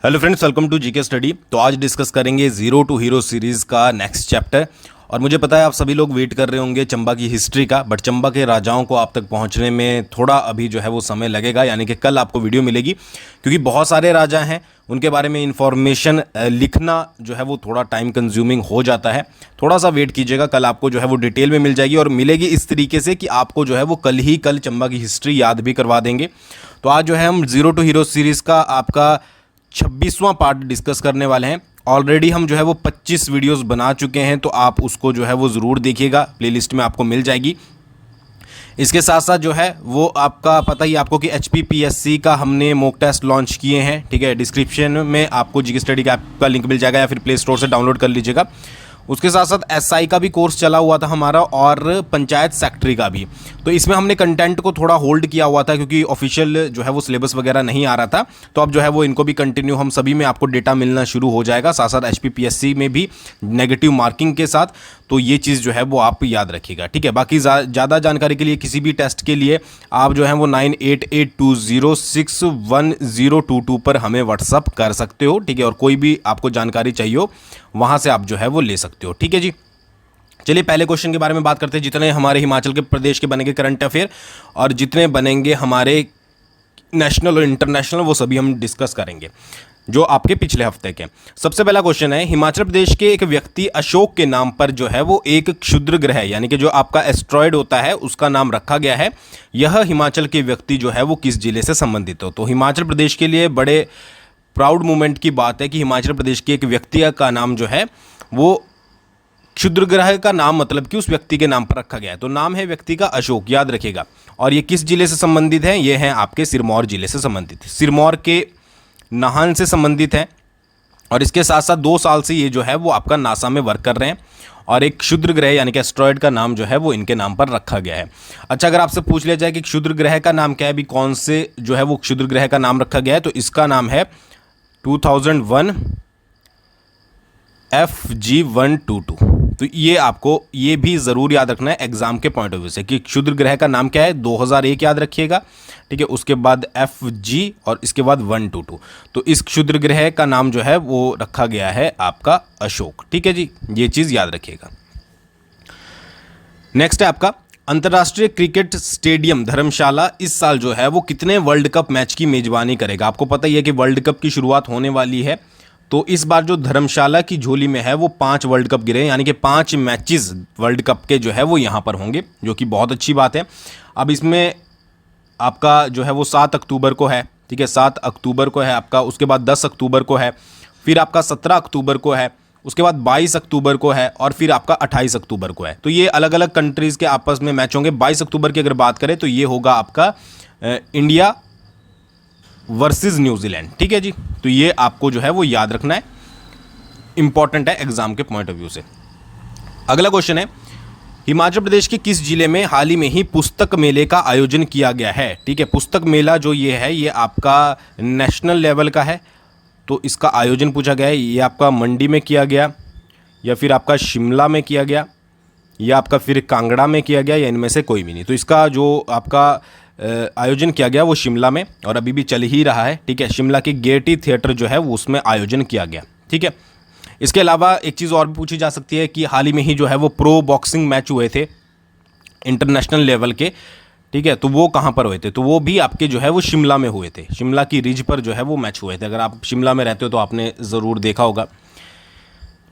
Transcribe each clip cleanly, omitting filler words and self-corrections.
Hello friends, welcome to GK study. तो आज discuss करेंगे जीरो टू हीरो सीरीज़ का नेक्स्ट चैप्टर। और मुझे पता है आप सभी लोग वेट कर रहे होंगे चंबा की हिस्ट्री का, बट चंबा के राजाओं को आप तक पहुंचने में थोड़ा अभी जो है वो समय लगेगा, यानी कि कल आपको वीडियो मिलेगी, क्योंकि बहुत सारे राजा हैं, उनके बारे में इंफॉर्मेशन लिखना जो है वो थोड़ा टाइम कंज्यूमिंग हो जाता है। थोड़ा सा वेट कीजिएगा, कल आपको जो है वो डिटेल में मिल जाएगी और मिलेगी इस तरीके से कि आपको जो है वो कल चंबा की हिस्ट्री याद भी करवा देंगे। तो आज जो है हम जीरो टू हीरो सीरीज़ का आपका 26वां पार्ट डिस्कस करने वाले हैं। ऑलरेडी हम जो है वो 25 वीडियोस बना चुके हैं, तो आप उसको जो है वो ज़रूर देखिएगा, प्लेलिस्ट में आपको मिल जाएगी। इसके साथ साथ जो है वो आपका पता ही आपको कि HPPSC का हमने मॉक टेस्ट लॉन्च किए हैं, ठीक है। डिस्क्रिप्शन में आपको जीके स्टडी का ऐप का लिंक मिल जाएगा या फिर प्ले स्टोर से डाउनलोड कर लीजिएगा। उसके साथ साथ SI का भी कोर्स चला हुआ था हमारा और पंचायत सेक्रेटरी का भी। तो इसमें हमने कंटेंट को थोड़ा होल्ड किया हुआ था क्योंकि ऑफिशियल जो है वो सिलेबस वगैरह नहीं आ रहा था। तो अब जो है वो इनको भी कंटिन्यू हम सभी में आपको डेटा मिलना शुरू हो जाएगा, साथ साथ HPPSC में भी नेगेटिव मार्किंग के साथ। तो ये चीज़ जो है वो आप याद रखिएगा, ठीक है। बाकी ज़्यादा जानकारी के लिए किसी भी टेस्ट के लिए आप जो है वो 9882061022 पर हमें व्हाट्सअप कर सकते हो, ठीक है। और कोई भी आपको जानकारी चाहिए हो वहाँ से आप जो है वो ले सकते हो, ठीक है जी। चलिए पहले क्वेश्चन के बारे में बात करते हैं। जितने हमारे हिमाचल के प्रदेश के बनेंगे करंट अफेयर और जितने बनेंगे हमारे नेशनल और इंटरनेशनल, वो सभी हम डिस्कस करेंगे जो आपके पिछले हफ्ते के। सबसे पहला क्वेश्चन है, हिमाचल प्रदेश के एक व्यक्ति अशोक के नाम पर जो है वो एक क्षुद्र ग्रह यानी कि जो आपका एस्ट्रॉयड होता है उसका नाम रखा गया है। यह हिमाचल के व्यक्ति जो है वो किस जिले से संबंधित हो? तो हिमाचल प्रदेश के लिए बड़े प्राउड मोमेंट की बात है कि हिमाचल प्रदेश के एक व्यक्ति का नाम जो है वो क्षुद्र ग्रह का नाम मतलब कि उस व्यक्ति के नाम पर रखा गया है। तो नाम है व्यक्ति का अशोक, याद रखिएगा। और ये किस जिले से संबंधित है? ये है आपके सिरमौर जिले से संबंधित, सिरमौर के नाहन से संबंधित है। और इसके साथ साथ 2 साल से ये जो है वो आपका नासा में वर्क कर रहे हैं और एक क्षुद्र ग्रह यानी कि एस्ट्रॉयड का नाम जो है वो इनके नाम पर रखा गया है। अच्छा, अगर आपसे पूछ लिया जाए कि क्षुद्र ग्रह का नाम क्या है, अभी कौन से जो है वो क्षुद्र ग्रह का नाम रखा गया है, तो इसका नाम है 2001 FG122। तो ये आपको ये भी ज़रूर याद रखना है एग्जाम के पॉइंट ऑफ व्यू से कि क्षुद्र ग्रह का नाम क्या है। 2001 याद रखिएगा, ठीक है। उसके बाद FG और इसके बाद 122। तो इस क्षुद्र ग्रह का नाम जो है वो रखा गया है आपका अशोक, ठीक है जी। ये चीज़ याद रखिएगा। नेक्स्ट है आपका अंतर्राष्ट्रीय क्रिकेट स्टेडियम धर्मशाला इस साल जो है वो कितने वर्ल्ड कप मैच की मेजबानी करेगा? आपको पता ही है कि वर्ल्ड कप की शुरुआत होने वाली है, तो इस बार जो धर्मशाला की झोली में है वो 5 वर्ल्ड कप गिरे, यानी कि 5 मैचेस वर्ल्ड कप के जो है वो यहाँ पर होंगे, जो कि बहुत अच्छी बात है। अब इसमें आपका जो है वो 7 अक्टूबर को है, ठीक है, 7 अक्टूबर को है आपका। उसके बाद 10 अक्टूबर को है, फिर आपका 17 अक्टूबर को है, उसके बाद 22 अक्टूबर को है और फिर आपका 28 अक्टूबर को है। तो ये अलग अलग कंट्रीज़ के आपस में मैच होंगे। 22 अक्टूबर की अगर बात करें तो ये होगा आपका इंडिया वर्सेस न्यूजीलैंड, ठीक है जी। तो ये आपको जो है वो याद रखना है, इंपॉर्टेंट है एग्जाम के पॉइंट ऑफ व्यू से। अगला क्वेश्चन है, हिमाचल प्रदेश के किस जिले में हाल ही में ही पुस्तक मेले का आयोजन किया गया है? ठीक है, पुस्तक मेला जो ये है ये आपका नेशनल लेवल का है, तो इसका आयोजन पूछा गया है। ये आपका मंडी में किया गया या फिर आपका शिमला में किया गया या आपका फिर कांगड़ा में किया गया या इनमें से कोई भी नहीं। तो इसका जो आपका आयोजन किया गया वो शिमला में और अभी भी चल ही रहा है, ठीक है। शिमला के गेयटी थिएटर जो है वो उसमें आयोजन किया गया, ठीक है। इसके अलावा एक चीज़ और भी पूछी जा सकती है कि हाल ही में ही जो है वो प्रो बॉक्सिंग मैच हुए थे इंटरनेशनल लेवल के, ठीक है, तो वो कहाँ पर हुए थे? तो वो भी आपके जो है वो शिमला में हुए थे, शिमला की रिज पर जो है वो मैच हुए थे। अगर आप शिमला में रहते हो तो आपने ज़रूर देखा होगा।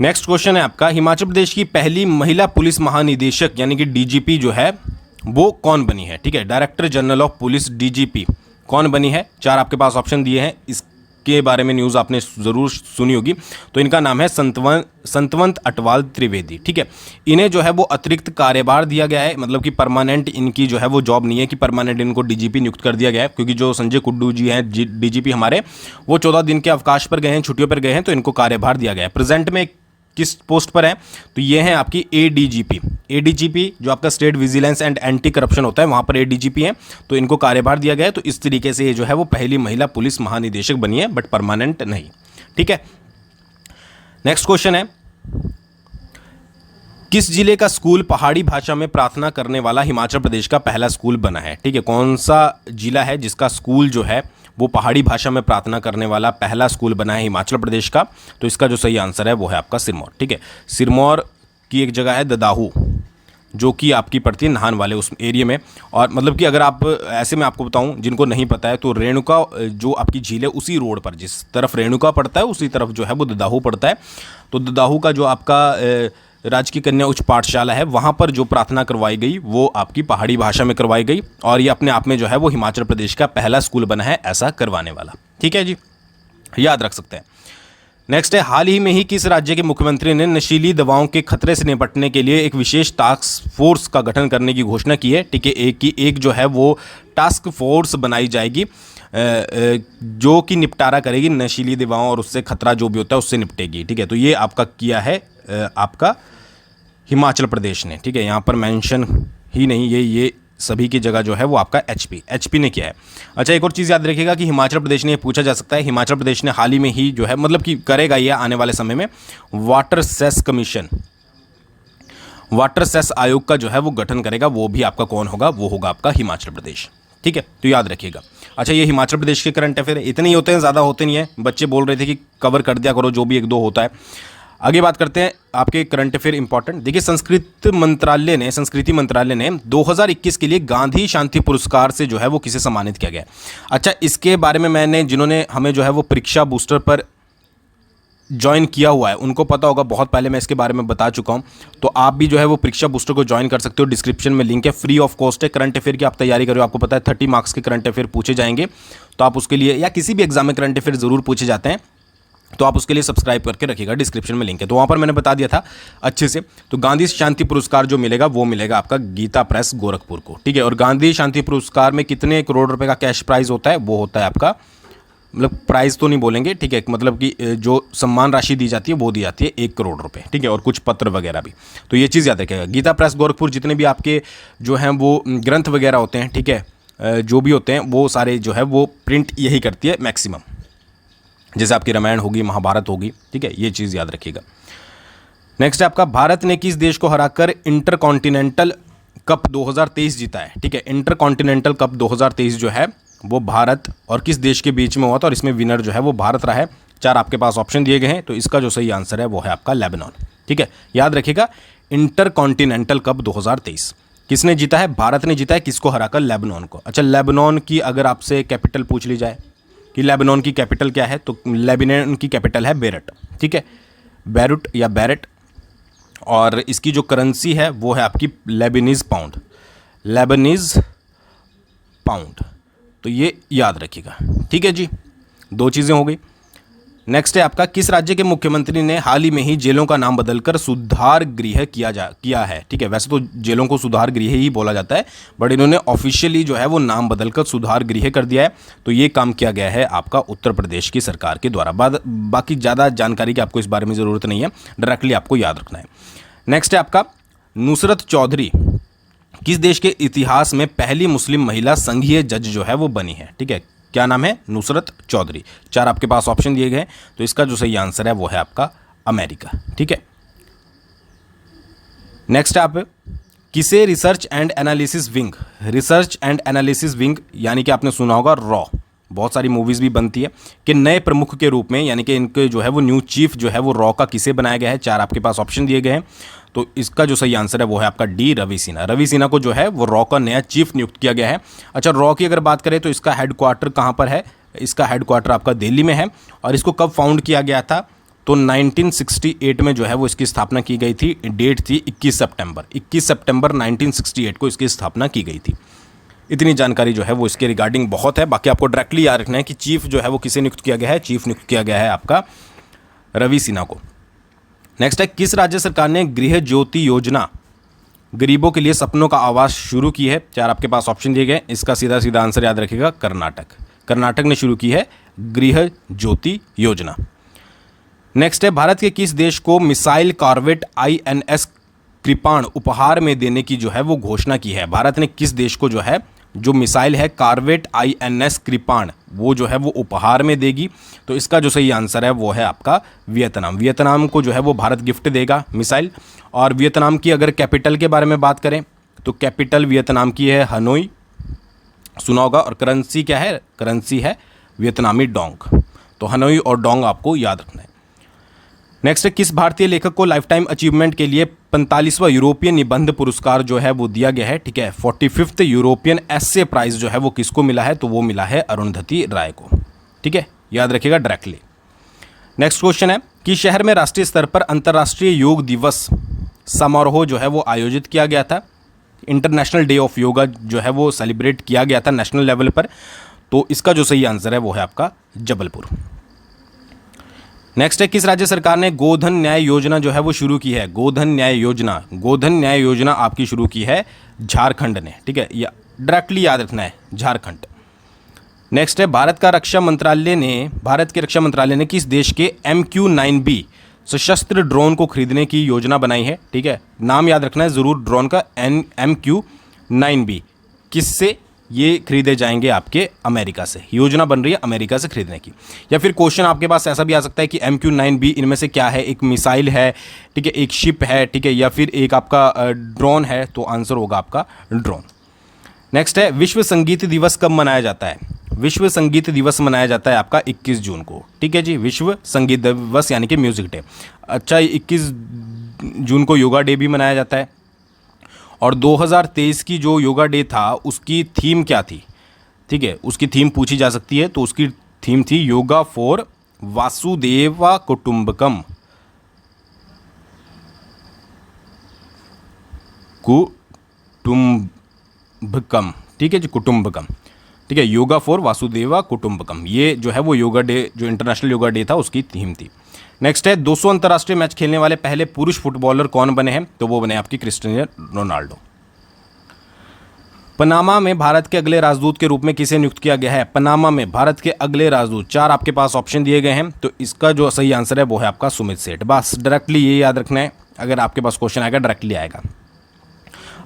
नेक्स्ट क्वेश्चन है आपका, हिमाचल प्रदेश की पहली महिला पुलिस महानिदेशक यानी कि DGP जो है वो कौन बनी है? ठीक है, director general of police DGP कौन बनी है? 4 आपके पास ऑप्शन दिए हैं, इसके बारे में न्यूज़ आपने ज़रूर सुनी होगी। तो इनका नाम है संतवंत अटवाल त्रिवेदी, ठीक है। इन्हें जो है वो अतिरिक्त कार्यभार दिया गया है, मतलब कि परमानेंट इनकी जो है वो जॉब नहीं है कि परमानेंट इनको DGP नियुक्त कर दिया गया है, क्योंकि जो संजय कुड्डू जी हैं DGP हमारे, वो 14 दिन के अवकाश पर गए हैं, छुट्टियों पर गए हैं, तो इनको कार्यभार दिया गया है। प्रेजेंट में किस पोस्ट पर है? तो ये है आपकी ADGP जो आपका state vigilance and anti corruption होता है, वहां पर ADGP है, तो इनको कार्यभार दिया गया है। तो इस तरीके से ये जो है वो पहली महिला पुलिस महानिदेशक बनी है, बट परमानेंट नहीं, ठीक है। नेक्स्ट क्वेश्चन है, किस जिले का स्कूल पहाड़ी भाषा में प्रार्थना करने वाला हिमाचल प्रदेश का पहला स्कूल बना है? ठीक है, कौन सा जिला है जिसका स्कूल जो है वो पहाड़ी भाषा में प्रार्थना करने वाला पहला स्कूल बना है हिमाचल प्रदेश का। तो इसका जो सही आंसर है वो है आपका सिरमौर। ठीक है, सिरमौर की एक जगह है ददाहू, जो कि आपकी पड़ती है नाहन वाले उस एरिया में। और मतलब कि अगर आप ऐसे में आपको बताऊं जिनको नहीं पता है, तो रेणुका जो आपकी झील है उसी रोड पर, जिस तरफ रेणुका पड़ता है उसी तरफ जो है वो ददाहू पड़ता है। तो ददाहू का जो आपका राजकीय कन्या उच्च पाठशाला है, वहाँ पर जो प्रार्थना करवाई गई वो आपकी पहाड़ी भाषा में करवाई गई, और ये अपने आप में जो है वो हिमाचल प्रदेश का पहला स्कूल बना है ऐसा करवाने वाला। ठीक है जी, याद रख सकते हैं। नेक्स्ट है, हाल ही में ही किस राज्य के मुख्यमंत्री ने नशीली दवाओं के खतरे से निपटने के लिए एक विशेष टास्क फोर्स का गठन करने की घोषणा की है। ठीक है, एक जो है वो टास्क फोर्स बनाई जाएगी जो कि निपटारा करेगी नशीली दवाओं और उससे खतरा जो भी होता है उससे निपटेगी। ठीक है, तो ये आपका किया है आपका हिमाचल प्रदेश ने। ठीक है, यहाँ पर मेंशन ही नहीं, ये सभी की जगह जो है वो आपका एचपी ने किया है। अच्छा, एक और चीज़ याद रखिएगा कि हिमाचल प्रदेश ने, पूछा जा सकता है, हिमाचल प्रदेश ने हाल ही में ही जो है मतलब कि करेगा ये आने वाले समय में water cess commission, water cess आयोग का जो है वो गठन करेगा। वो भी आपका कौन होगा? वो होगा आपका हिमाचल प्रदेश। ठीक है, तो याद रखिएगा। अच्छा, ये हिमाचल प्रदेश के करंट अफेयर इतने ही होते हैं, ज़्यादा होते नहीं है। बच्चे बोल रहे थे कि कवर कर दिया करो जो भी एक दो होता है। आगे बात करते हैं आपके करंट अफेयर इंपॉर्टेंट। देखिए, संस्कृति मंत्रालय ने 2021 के लिए गांधी शांति पुरस्कार से जो है वो किसे सम्मानित किया गया। अच्छा, इसके बारे में जिन्होंने हमें जो है वो परीक्षा बूस्टर पर ज्वाइन किया हुआ है उनको पता होगा, बहुत पहले मैं इसके बारे में बता चुका हूं। तो आप भी जो है वो परीक्षा बूस्टर को ज्वाइन कर सकते हो, डिस्क्रिप्शन में लिंक है, फ्री ऑफ कॉस्ट है। करंट अफेयर की आप तैयारी करो, आपको पता है 30 मार्क्स के करंट अफेयर पूछे जाएंगे, तो आप उसके लिए, या किसी भी एग्जाम में करंट अफेयर जरूर पूछे जाते हैं, तो आप उसके लिए सब्सक्राइब करके रखिएगा, डिस्क्रिप्शन में लिंक है। तो वहाँ पर मैंने बता दिया था अच्छे से। तो गांधी शांति पुरस्कार जो मिलेगा वो मिलेगा आपका गीता प्रेस गोरखपुर को। ठीक है, और गांधी शांति पुरस्कार में कितने करोड़ रुपए का कैश प्राइज होता है? वो होता है आपका, मतलब प्राइस तो नहीं बोलेंगे, ठीक है, मतलब कि जो सम्मान राशि दी जाती है वो दी जाती है 1 करोड़ रुपए। ठीक है, और कुछ पत्र वगैरह भी। तो ये चीज़ याद रखिएगा। गीता प्रेस गोरखपुर जितने भी आपके जो हैं वो ग्रंथ वगैरह होते हैं, ठीक है, जो भी होते हैं वो सारे जो है वो प्रिंट यही करती है मैक्सिमम, जैसे आपकी रामायण होगी, महाभारत होगी। ठीक है, ये चीज़ याद रखिएगा। नेक्स्ट है आपका, भारत ने किस देश को हराकर इंटरकॉन्टिनेंटल कप 2023 जीता है? ठीक है, इंटरकॉन्टिनेंटल कप 2023 जो है वो भारत और किस देश के बीच में हुआ था, और इसमें विनर जो है वो भारत रहा है। 4 आपके पास ऑप्शन दिए गए हैं, तो इसका जो सही आंसर है वो है आपका लेबनान। ठीक है, याद रखिएगा, इंटरकॉन्टिनेंटल कप 2023 किसने जीता है? भारत ने जीता है। किसको हराकर? लेबनान को। अच्छा, लेबनान की अगर आपसे कैपिटल पूछ ली जाए कि लेबनान की कैपिटल क्या है, तो लेबनान की कैपिटल है बेरट। ठीक है, बेरुट या बेरट। और इसकी जो करेंसी है वो है आपकी लेबनीज पाउंड, लेबनीज पाउंड। तो ये याद रखिएगा। ठीक है जी, 2 चीज़ें हो गई। नेक्स्ट है आपका, किस राज्य के मुख्यमंत्री ने हाल ही में ही जेलों का नाम बदलकर सुधार गृह किया है? ठीक है, वैसे तो जेलों को सुधार गृह ही बोला जाता है, बट इन्होंने ऑफिशियली जो है वो नाम बदलकर सुधार गृह कर दिया है। तो ये काम किया गया है आपका उत्तर प्रदेश की सरकार के द्वारा। बाकी ज़्यादा जानकारी की आपको इस बारे में ज़रूरत नहीं है, डायरेक्टली आपको याद रखना है। नेक्स्ट है आपका, नुसरत चौधरी किस देश के इतिहास में पहली मुस्लिम महिला संघीय जज जो है वो बनी है? ठीक है, क्या नाम है? नुसरत चौधरी। 4 आपके पास ऑप्शन दिए गए, तो इसका जो सही आंसर है वो है आपका अमेरिका। ठीक है, नेक्स्ट आप, किसे रिसर्च एंड एनालिसिस विंग यानी कि आपने सुना होगा रॉ, बहुत सारी मूवीज भी बनती है, कि नए प्रमुख के रूप में, यानी कि इनके जो है वो न्यू चीफ जो है वो रॉ का किसे बनाया गया है? 4 आपके पास ऑप्शन दिए गए हैं, तो इसका जो सही आंसर है वो है आपका डी, रवि सिन्हा। रवि सिन्हा को जो है वो रॉ का नया चीफ नियुक्त किया गया है। अच्छा, रॉ की अगर बात करें तो इसका हेडक्वार्टर कहाँ पर है? इसका हेडक्वार्टर आपका दिल्ली में है। और इसको कब फाउंड किया गया था? तो 1968 में जो है वो इसकी स्थापना की गई थी। डेट थी 21 सितंबर 1968 को इसकी स्थापना की गई थी। इतनी जानकारी जो है वो इसके रिगार्डिंग बहुत है। बाकी आपको डायरेक्टली याद रखना है कि चीफ जो है वो किसे नियुक्त किया गया है? चीफ नियुक्त किया गया है आपका रवि सिन्हा को। नेक्स्ट है, किस राज्य सरकार ने गृह ज्योति योजना गरीबों के लिए सपनों का आवास शुरू की है? 4 आपके पास ऑप्शन दिए गए, इसका सीधा सीधा आंसर याद रखिएगा, कर्नाटक ने शुरू की है गृह ज्योति योजना। नेक्स्ट है, भारत के किस देश को मिसाइल कॉर्वेट INS कृपाण उपहार में देने की जो है वो घोषणा की है? भारत ने किस देश को जो है जो मिसाइल है कॉर्वेट INS कृपाण वो जो है वो उपहार में देगी? तो इसका जो सही आंसर है वो है आपका वियतनाम को जो है वो भारत गिफ्ट देगा मिसाइल। और वियतनाम की अगर कैपिटल के बारे में बात करें तो कैपिटल वियतनाम की है हनोई, सुना होगा। और करेंसी क्या है? करेंसी है वियतनामी डोंग। तो हनोई और डोंग आपको याद रखना है। नेक्स्ट है, किस भारतीय लेखक को लाइफ टाइम अचीवमेंट के लिए 45वां यूरोपियन निबंध पुरस्कार जो है वो दिया गया है, ठीक है। 45th यूरोपियन एस्से प्राइज जो है वो किसको मिला है, तो वो मिला है अरुंधति राय को, ठीक है, याद रखिएगा डायरेक्टली। नेक्स्ट क्वेश्चन है, किस शहर में राष्ट्रीय स्तर पर अंतर्राष्ट्रीय योग दिवस समारोह जो है वो आयोजित किया गया था, इंटरनेशनल डे ऑफ योगा जो है वो सेलिब्रेट किया गया था नेशनल लेवल पर। तो इसका जो सही आंसर है वो है आपका जबलपुर। नेक्स्ट है, किस राज्य सरकार ने गोधन न्याय योजना जो है वो शुरू की है, गोधन न्याय योजना आपकी शुरू की है झारखंड ने, ठीक है, या डायरेक्टली याद रखना है झारखंड। नेक्स्ट है, भारत के रक्षा मंत्रालय ने किस देश के MQ-9B सशस्त्र ड्रोन को खरीदने की योजना बनाई है, ठीक है, नाम याद रखना है जरूर ड्रोन का, MQ-9B। किससे ये खरीदे जाएंगे, आपके अमेरिका से, योजना बन रही है अमेरिका से खरीदने की। या फिर क्वेश्चन आपके पास ऐसा भी आ सकता है कि MQ-9B इनमें से क्या है, एक मिसाइल है, ठीक है, एक शिप है, ठीक है, या फिर एक आपका ड्रोन है, तो आंसर होगा आपका ड्रोन। नेक्स्ट है, विश्व संगीत दिवस कब मनाया जाता है, विश्व संगीत दिवस मनाया जाता है आपका 21 जून को, ठीक है जी, विश्व संगीत दिवस यानी कि म्यूजिक डे। अच्छा, 21 जून को योगा डे भी मनाया जाता है। और 2023 की जो योगा डे था उसकी थीम क्या थी, ठीक है, उसकी थीम पूछी जा सकती है, तो उसकी थीम थी योगा फॉर वासुदेव कुटुंबकम, ठीक है जी, कुटुंबकम, ठीक है, योगा फॉर वासुदेवा कुटुंबकम, ये जो है वो योगा डे, जो इंटरनेशनल योगा डे था उसकी थीम थी। नेक्स्ट है, 200 अंतर्राष्ट्रीय मैच खेलने वाले पहले पुरुष फुटबॉलर कौन बने हैं, तो वो बने आपकी क्रिस्टियानो रोनाल्डो। पनामा में भारत के अगले राजदूत के रूप में किसे नियुक्त किया गया है, पनामा में भारत के अगले राजदूत, 4 आपके पास ऑप्शन दिए गए हैं, तो इसका जो सही आंसर है वो है आपका सुमित सेठ। बस डायरेक्टली ये याद रखना है, अगर आपके पास क्वेश्चन आएगा डायरेक्टली आएगा।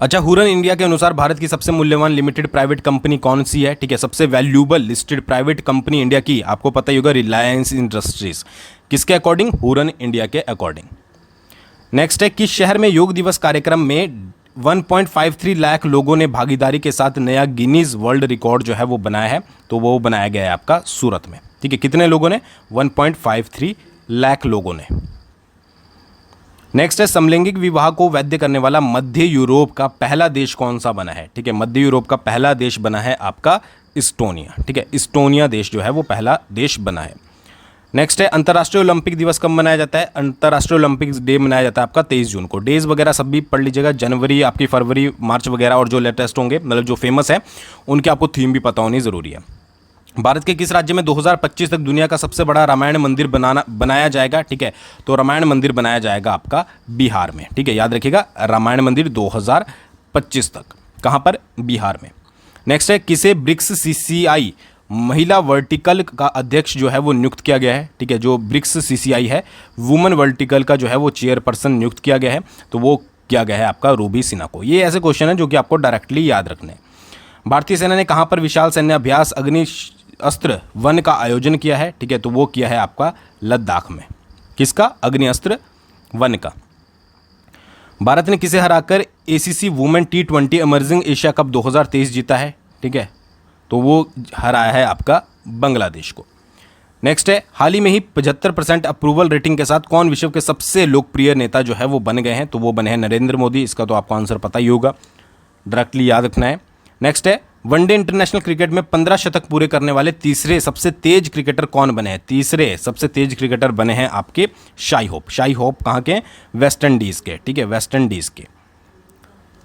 अच्छा, हुरन इंडिया के अनुसार भारत की सबसे मूल्यवान लिमिटेड प्राइवेट कंपनी कौन सी है, ठीक है, सबसे valuable listed private company India की, आपको पता ही होगा, रिलायंस इंडस्ट्रीज। किसके अकॉर्डिंग, हुरन इंडिया के अकॉर्डिंग। नेक्स्ट है, किस शहर में योग दिवस कार्यक्रम में 1.53 लाख लोगों ने भागीदारी के साथ नया गिनीज वर्ल्ड रिकॉर्ड जो है वो बनाया है, तो वो बनाया गया है आपका सूरत में, ठीक है। कितने लोगों ने, 1.53 लाख लोगों ने। नेक्स्ट है, समलैंगिक विवाह को वैध करने वाला मध्य यूरोप का पहला देश कौन सा बना है, ठीक है, मध्य यूरोप का पहला देश बना है आपका इस्टोनिया, ठीक है, इस्टोनिया देश जो है वो पहला देश बना है। नेक्स्ट है, अंतर्राष्ट्रीय ओलंपिक दिवस कब मनाया जाता है, अंतर्राष्ट्रीय ओलंपिक डे मनाया जाता है आपका 23 जून को। डेज वगैरह सब भी पढ़ लीजिएगा, जनवरी, आपकी फरवरी, मार्च वगैरह, और जो लेटेस्ट होंगे मतलब जो फेमस है उनके आपको थीम भी पता होनी जरूरी है। भारत के किस राज्य में 2025 तक दुनिया का सबसे बड़ा रामायण मंदिर बनाया जाएगा, ठीक है, तो रामायण मंदिर बनाया जाएगा आपका बिहार में, ठीक है, याद रखिएगा, रामायण मंदिर 2025 तक, कहाँ पर, बिहार में। नेक्स्ट है, किसे ब्रिक्स CCI महिला वर्टिकल का अध्यक्ष जो है वो नियुक्त किया गया है, ठीक है, जो ब्रिक्स CCI है वुमेन वर्टिकल का जो है वो चेयरपर्सन नियुक्त किया गया है, तो वो किया गया है आपका रूबी सिन्हा को। ये ऐसे क्वेश्चन है जो कि आपको डायरेक्टली याद रखने हैं। भारतीय सेना ने कहाँ पर विशाल सैन्य अभ्यास अग्नि अस्त्र वन का आयोजन किया है, ठीक है, तो वो किया है आपका लद्दाख में। किसका, अग्नि अस्त्र वन का। भारत ने किसे हराकर ACC women T20 emerging Asia cup 2023 जीता है, ठीक है, तो वो हराया है आपका बांग्लादेश को। नेक्स्ट है, हाल ही में ही 75% अप्रूवल रेटिंग के साथ कौन विश्व के सबसे लोकप्रिय नेता जो है वो बन गए हैं, तो वो बने हैं नरेंद्र मोदी। इसका तो आपको आंसर पता ही होगा, डायरेक्टली याद रखना है। नेक्स्ट है, वनडे इंटरनेशनल क्रिकेट में 15 शतक पूरे करने वाले तीसरे सबसे तेज क्रिकेटर कौन बने हैं, तीसरे सबसे तेज क्रिकेटर बने हैं आपके शाई होप कहाँ के, वेस्ट इंडीज के, ठीक है, वेस्ट इंडीज के।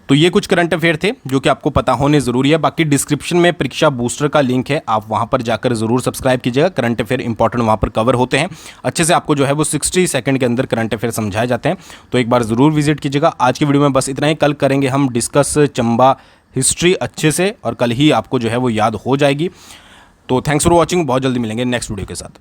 तो ये कुछ करंट अफेयर थे जो कि आपको पता होने जरूरी है। बाकी डिस्क्रिप्शन में परीक्षा बूस्टर का लिंक है, आप वहां पर जाकर जरूर सब्सक्राइब कीजिएगा। करंट अफेयर इंपॉर्टेंट वहां पर कवर होते हैं अच्छे से, आपको जो है वो 60 सेकंड के अंदर करंट अफेयर समझाए जाते हैं, तो एक बार जरूर विजिट कीजिएगा। आज की वीडियो में बस इतना ही। कल करेंगे हम डिस्कस चंबा हिस्ट्री अच्छे से, और कल ही आपको जो है वो याद हो जाएगी। तो थैंक्स फॉर वॉचिंग, बहुत जल्दी मिलेंगे नेक्स्ट वीडियो के साथ।